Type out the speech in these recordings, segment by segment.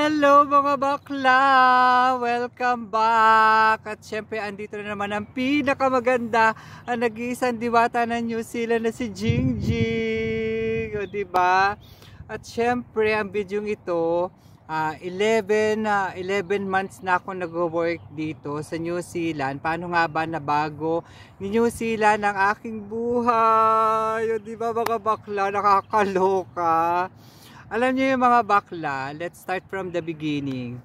Hello mga bakla! Welcome back! At syempre andito na naman ang pinakamaganda, ang nag-iisang diwata ng New Zealand na si Jingjing! O diba? At syempre ang video ito, 11 months na ako nag-work dito sa New Zealand. Paano nga ba nabago ni New Zealand ang aking buhay? O diba mga bakla, nakakaloka! Alam niyo yung mga bakla, let's start from the beginning.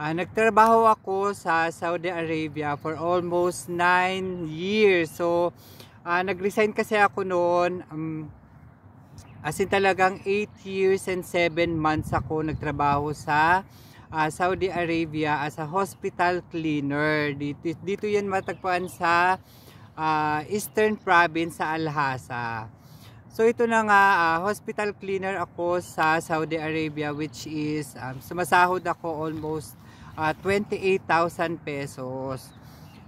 Nagtrabaho ako sa Saudi Arabia for almost 9 years. So, nag-resign kasi ako noon. As in talagang 8 years and 7 months ako nagtrabaho sa Saudi Arabia as a hospital cleaner. Dito yan matagpuan sa Eastern Province sa Al-Hasa. So ito na nga, hospital cleaner ako sa Saudi Arabia, which is sumasahod ako almost 28,000 pesos.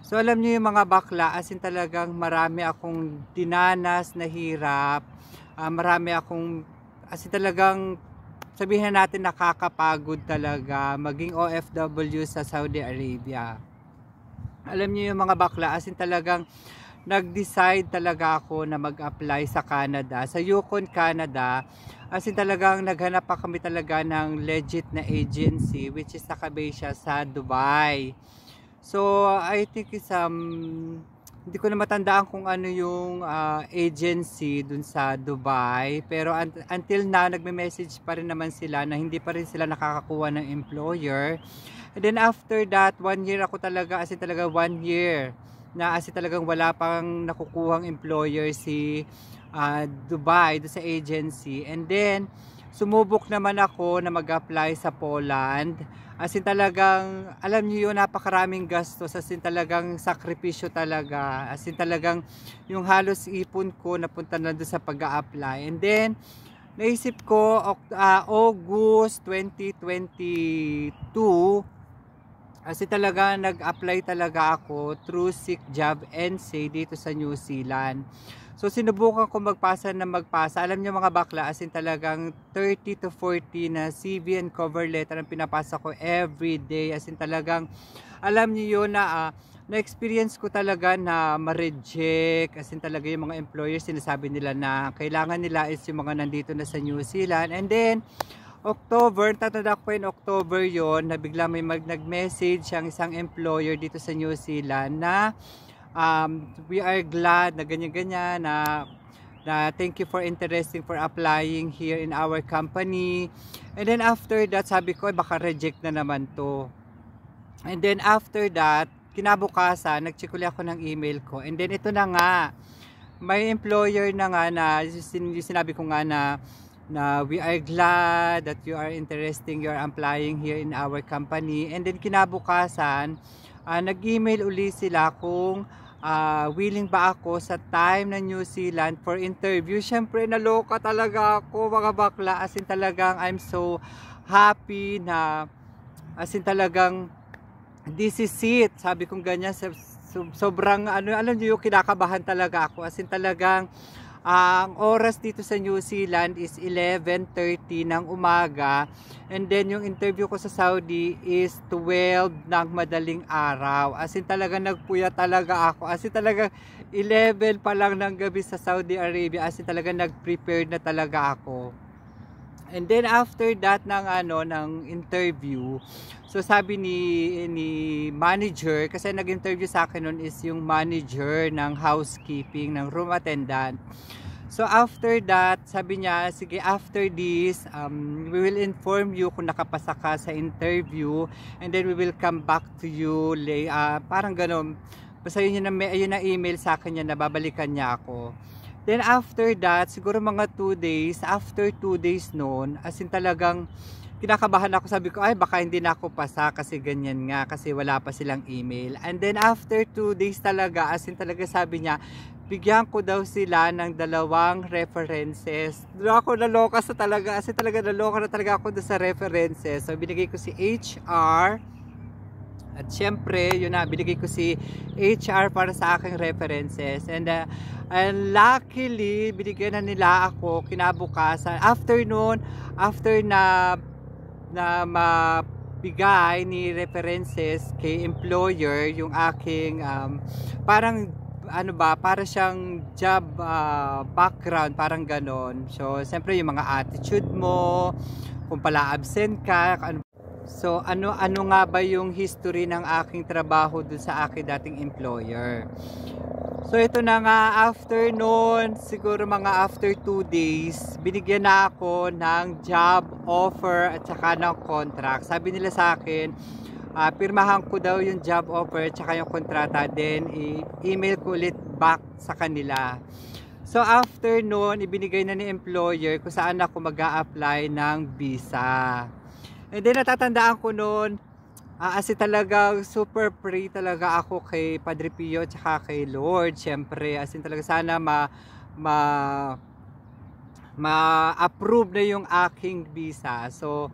So alam niyo yung mga bakla, as in talagang marami akong dinanas na hirap, marami akong, as in talagang sabihin natin nakakapagod talaga maging OFW sa Saudi Arabia. Alam niyo yung mga bakla, as in talagang nag-decide talaga ako na mag-apply sa Canada, sa Yukon, Canada. As in talagang naghanap pa kami talaga ng legit na agency, which is nakabase siya sa Dubai. So I think is hindi ko na matandaan kung ano yung agency dun sa Dubai, pero until now nagme-message pa rin naman sila na hindi pa rin sila nakakakuha ng employer. And then after that, 1 year ako talaga, as in talaga 1 year na as in talagang wala pang nakukuhang employer si Dubai do sa agency. And then sumubok naman ako na mag-apply sa Poland. As in talagang, alam niyo yun, napakaraming gastos, as in talagang sakripisyo talaga, as in talagang yung halos ipon ko napunta na doon sa pag-a-apply. And then naisip ko August 2022, kasi talaga nag-apply talaga ako through Seek Job NC dito sa New Zealand. So sinubukan ko magpasa. Alam niyo mga bakla, as in talagang 30 to 40 na CV and cover letter ang pinapasa ko every day. As in talagang, alam niyo yun na na-experience ko talaga na ma-reject. As in talaga yung mga employers, sinasabi nila na kailangan nila is yung mga nandito na sa New Zealand. And then October, tatanda ko in October yon, na bigla may nag-message ang isang employer dito sa New Zealand na we are glad na ganyan-ganyan na thank you for applying here in our company. And then after that, sabi ko baka reject na naman to. And then after that, kinabukasan, nag-check ulit ako ng email ko. And then ito na nga, may employer na nga na sinabi ko nga na we are glad that you are applying here in our company. And then kinabukasan, nag-email uli sila kung willing ba ako sa time na New Zealand for interview. Syempre naloka talaga ako mga bakla, as in talagang I'm so happy na as in talagang this is it. Sabi kong ganyan, sobrang alam niyo yung kinakabahan talaga ako, as in talagang ang oras dito sa New Zealand is 11:30 ng umaga. And then yung interview ko sa Saudi is 12 ng madaling araw. As in talaga nagpuya talaga ako. As in talaga 11 pa lang ng gabi sa Saudi Arabia. As in talaga nag-prepare na talaga ako. And then after that ng interview, so sabi ni manager, kasi nag-interview sa akin noon is yung manager ng housekeeping, ng room attendant. So after that, sabi niya, sige, after this, we will inform you kung nakapasa ka sa interview, and then we will come back to you, parang gano'n. Basta yun na email sa akin niya na babalikan niya ako. Then after that, siguro mga 2 days, after 2 days noon, as in talagang kinakabahan ako, sabi ko, ay baka hindi na ako pasa kasi ganyan nga, kasi wala pa silang email. And then after 2 days talaga, as in talaga sabi niya, bigyan ko daw sila ng 2 references. Doon ako naloka sa talaga, as in talaga naloka na talaga ako doon sa references. So binigay ko si HR, at syempre, yun na, binigay ko si HR para sa aking references. And luckily, binigyan na nila ako kinabukasan. After noon, after na na mabigay ni references kay employer yung aking parang ano ba, para siyang job background, parang ganon. So siyempre yung mga attitude mo, kung pala absent ka, so ano nga ba yung history ng aking trabaho dun sa aking dating employer. So ito na nga, after noon, siguro mga after 2 days, binigyan na ako ng job offer at saka ng contract. Sabi nila sa akin, pirmahan ko daw yung job offer at saka yung kontrata, then i-email ko ulit back sa kanila. So after noon, ibinigay na ni employer kung saan ako mag-a-apply ng visa. And then natatandaan ko noon, kasi talagang super pray talaga ako kay Padre Pio at saka kay Lord. Siyempre, as in talaga sana ma-approve na yung aking visa. So,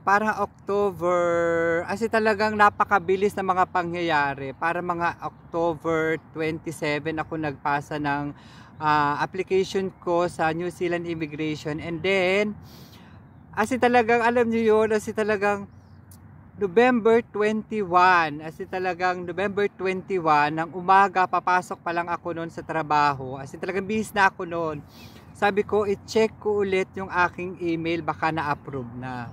parang October, as in talagang napakabilis na mga pangyayari. Para mga October 27 ako nagpasa ng application ko sa New Zealand Immigration. And then, as in talagang, alam niyo yun, as in talagang November 21, as in talagang November 21 ng umaga, papasok pa lang ako noon sa trabaho. As in talagang bihis na ako noon. Sabi ko, i-check ko ulit yung aking email, baka na-approve na.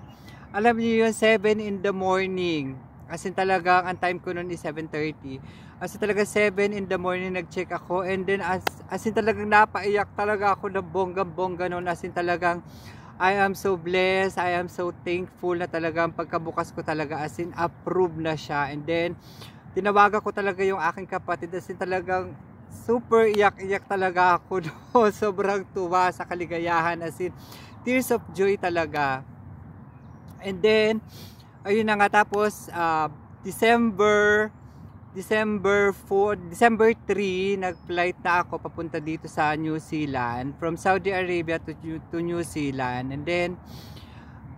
Alam niyo yun, 7 in the morning. As in talagang, ang time ko noon is 7:30. As in talagang 7 in the morning, nag-check ako. And then, as in talagang napaiyak talaga ako na bonggang-bongga noon. As in talagang, I am so blessed, I am so thankful na talagang pagkabukas ko talaga, as in approve na siya. And then tinawagan ko talaga yung aking kapatid, as in talagang super iyak-iyak talaga ako no? Sobrang tuwa sa kaligayahan, as in tears of joy talaga. And then ayun na nga, tapos December 3, nag-flight na ako papunta dito sa New Zealand, from Saudi Arabia to New Zealand. And then,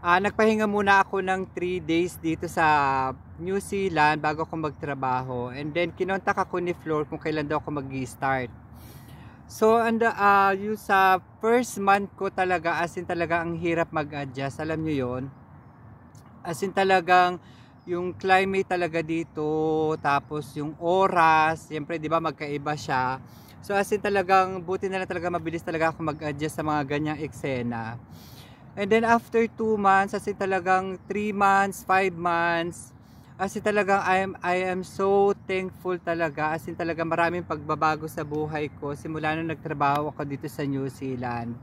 nagpahinga muna ako ng 3 days dito sa New Zealand bago ako magtrabaho. And then, kinontak ako ni Flor kung kailan daw ako mag-start. So, yung sa first month ko talaga, as in talaga ang hirap mag-adjust. Alam nyo yon, as in talagang yung climate talaga dito, tapos yung oras, siyempre 'di ba magkaiba siya. So as in talagang buti na lang talaga, mabilis talaga ako mag-adjust sa mga ganyang eksena. And then after 2 months, as in talagang 3 months, 5 months, as in talagang I am so thankful talaga. As in talagang maraming pagbabago sa buhay ko simula nung nagtrabaho ako dito sa New Zealand.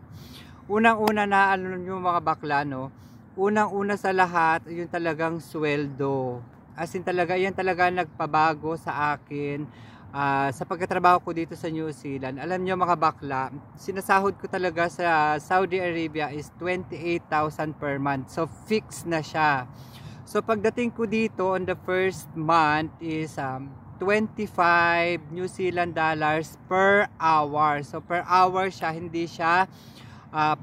Unang-una na yung mga bakla, no? Unang-una sa lahat, yung talagang sweldo. As in talaga, yan talaga nagpabago sa akin sa pagkatrabaho ko dito sa New Zealand. Alam nyo mga bakla, sinasahod ko talaga sa Saudi Arabia is 28,000 per month. So fixed na siya. So pagdating ko dito on the first month is 25 New Zealand dollars per hour. So per hour siya, hindi siya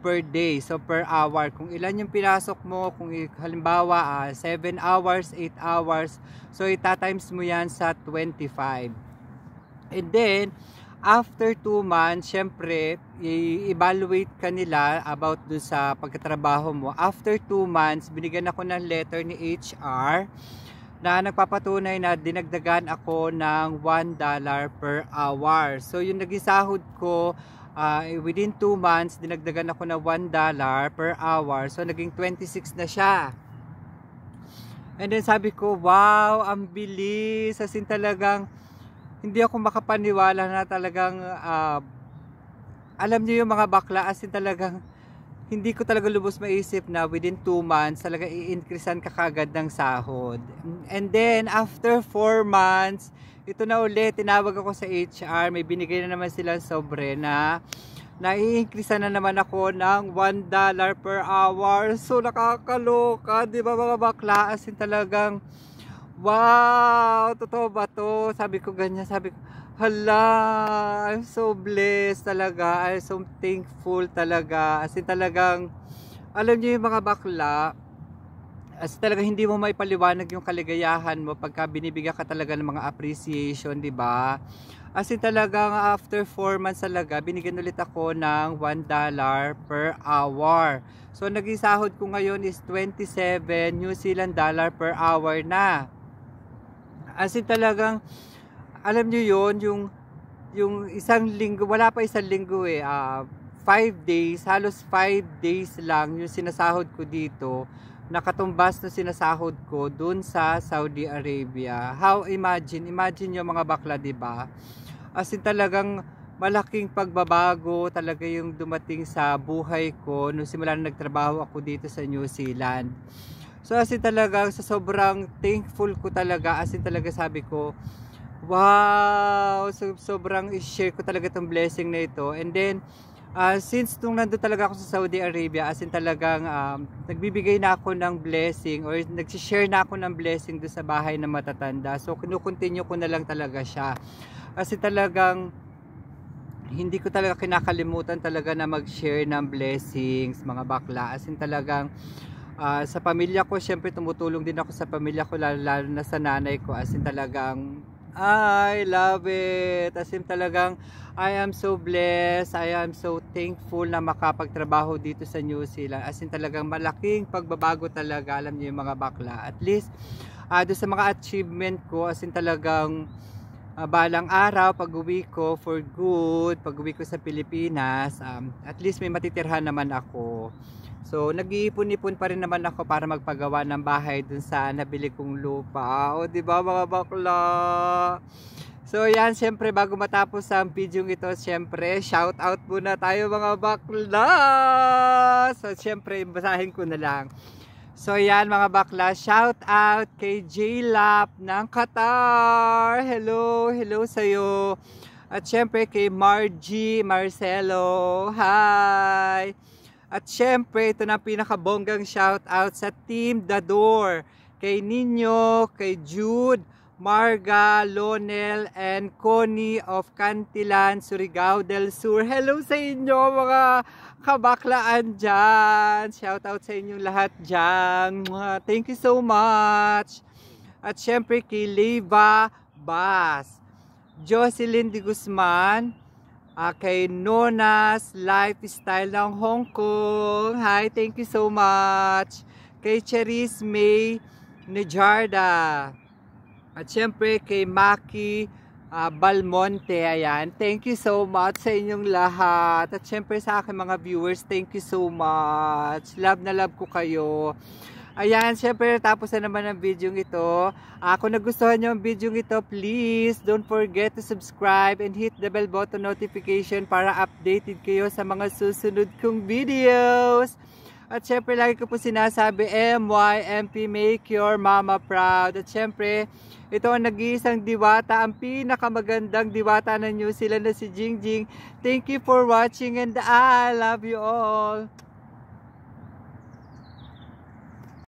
per day. So per hour, kung ilan yung pinasok mo, kung halimbawa 7 hours, 8 hours, so itatimes mo yan sa 25. And then after 2 months, syempre i-evaluate ka nila about dun sa pagkatrabaho mo. After 2 months, binigyan ako ng letter ni HR na nagpapatunay na dinagdagan ako ng $1 per hour. So yung naging sahod ko, within 2 months, dinagdagan ako ng $1 per hour. So, naging 26 na siya. And then, sabi ko, wow, ang bilis. As in talagang, hindi ako makapaniwala na talagang, alam niyo yung mga bakla, as in talagang, hindi ko talaga lubos maisip na within 2 months, talaga i-increasean ka kagad ng sahod. And then, after 4 months, ito na ulit, tinawag ako sa HR, may binigay na naman silang sobre na i-increase na naman ako ng $1 per hour. So nakakaloka, di ba mga bakla? As in talagang, wow, totoo ba to? Sabi ko ganyan, sabi ko, hala, I'm so blessed talaga, I'm so thankful talaga. As in talagang, alam niyo yung mga bakla, as talaga hindi mo maipaliwanag yung kaligayahan mo pagka binibigyan ka talaga ng mga appreciation, di ba? As in talagang after 4 months talaga, binigyan ulit ako ng $1 per hour. So naging sahod ko ngayon is 27 New Zealand dollar per hour na. As in talagang, alam nyo yun, yung isang linggo, wala pa isang linggo 5 days, halos 5 days lang yung sinasahod ko dito, nakatumbas na sinasahod ko dun sa Saudi Arabia. Imagine yung mga bakla, diba? As in talagang malaking pagbabago talaga yung dumating sa buhay ko nung simula na nagtrabaho ako dito sa New Zealand. So as in talagang sa sobrang thankful ko talaga, as in talaga sabi ko, wow, sobrang i-share ko talaga itong blessing na ito. And then, since nung nandun talaga ako sa Saudi Arabia, as in talagang nagbibigay na ako ng blessing or nagsishare na ako ng blessing doon sa bahay na matatanda. So, kinukontinue ko na lang talaga siya. Kasi talagang hindi ko talaga kinakalimutan talaga na mag-share ng blessings, mga bakla. As in talagang sa pamilya ko, syempre tumutulong din ako sa pamilya ko, lalo na sa nanay ko. As in talagang I love it. As in talagang I am so blessed, I am so thankful na makapagtrabaho dito sa New Zealand. As in talagang malaking pagbabago talaga, alam niyo yung mga bakla. At least doon sa mga achievement ko, as in talagang balang araw pag uwi ko for good, pag uwi ko sa Pilipinas, at least may matitirhan naman ako. So nag-iipon-ipon pa rin naman ako para magpagawa ng bahay dun sa nabili kong lupa. O diba mga bakla? So yan, syempre bago matapos ang video ito, syempre shout out muna tayo mga bakla. So syempre basahin ko na lang. So yan mga bakla, shout out kay J-Lap ng Qatar. Hello sa'yo. At syempre kay Marcelo. Hi. At syempre ito na pinakabonggang shout out sa Team Dador. Kay Nino, kay Jude, Marga, Lonel, and Connie of Cantilan, Surigao del Sur. Hello sa inyo mga kabaklaan dyan. Shout out sa inyong lahat dyan. Thank you so much. At syempre kay Leva Bas, Jocelyn de Guzman, kay Nona's Lifestyle ng Hong Kong. Hi, thank you so much. Kay Cherise May Nejarda. At syempre kay Maki Balmonte, ayan. Thank you so much sa inyong lahat. At syempre sa aking mga viewers, thank you so much. Love na love ko kayo. Ayan, syempre tapos na naman ang video ito. Kung nagustuhan nyo ang video ito, please don't forget to subscribe and hit the bell button notification para updated kayo sa mga susunod kong videos. At syempre lagi ko po sinasabi, MYMP, make your mama proud. At syempre, ito ang nag-iisang diwata, ang pinakamagandang diwata ng New Zealand na si Jingjing. Thank you for watching and I love you all.